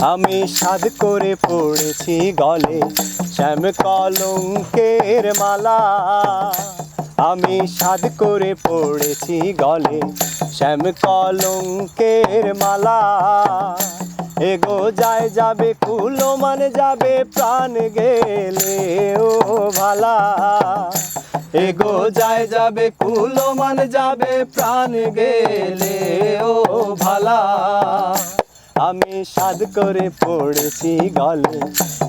আমি সাধ করে পড়েছি গলে শ্যাম কলঙ্কের মালা। আমি সাধ করে পড়েছি গলে শ্যাম কলঙ্কের মালা। এগো যায় যাবে কুলো মান যাবে প্রাণ গেলে ও ভালা। এগো যায় যাবে কুলো মান যাবে প্রাণ গেলে ও ভালা। আমি সাধ করে পড়েছি গলে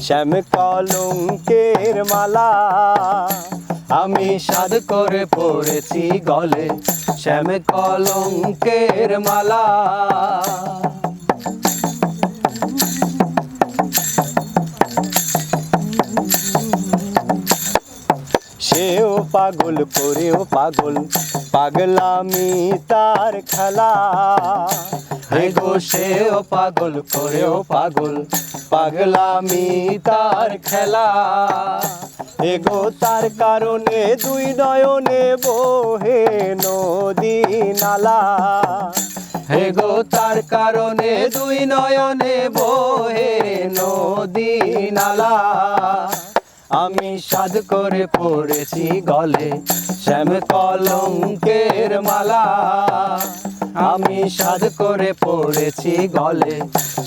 শ্যাম কলঙ্কের মালা। আমি সাধ করে পড়েছি গলে শ্যাম কলঙ্কের মালা। সেও পাগল করেও পাগল, পাগলামি তার খেলা। এগো সেও পাগল করেও পাগল, পাগলামি তার খেলা। এগো তার কারণে দুই নয়নে বহে নদী নালা। এগো তার কারণে দুই নয়নে বহে নদী নালা। আমি সাধ করে পড়েছি গলে শ্যাম কলঙ্কের মালা। আমি সাধ করে পড়েছি গলে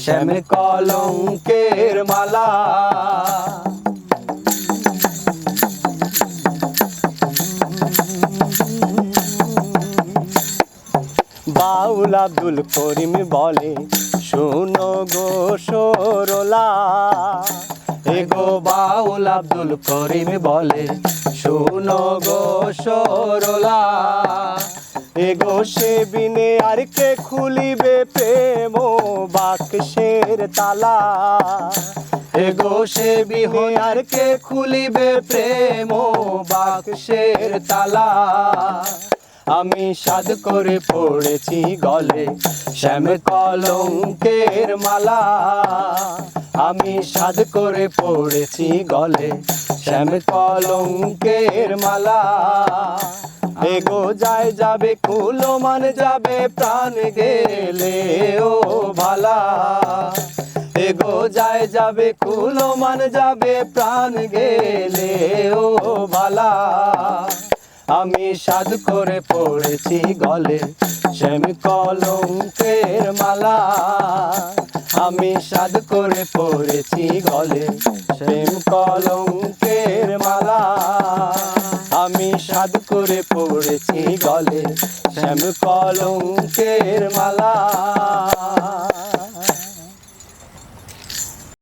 শ্যাম কলঙ্কের মালা। বাউল আব্দুল করিম বলে শোনো গো সরলা। এগো বাউল আব্দুল করিম বলে শোনো গো সরলা। এগো সে বিনে আর কে খুলিবে প্রেম বাক্সের তালা। এগো সে বিনে আর কে খুলিবে প্রেম বাক্সের তালা। আমি সাধ করে পড়েছি গলে শ্যাম কলঙ্কের মালা। আমি সাধ করে পড়েছি গলে শ্যাম কলঙ্কের মালা। এগো যায় যাবে কুলো মান যাবে প্রাণ গেলে ও ভালা। এগো যায় যাবে কুলো মান যাবে প্রাণ গেলে ও ভালা। আমি সাধ করে পড়েছি গলে শ্যাম কলঙ্কের মালা। আমি সাধ করে পড়েছি গলে শ্যাম কলঙ্কের মালা। আমি সাধ করে পড়েছি গলে শ্যাম কলঙ্কের মালা।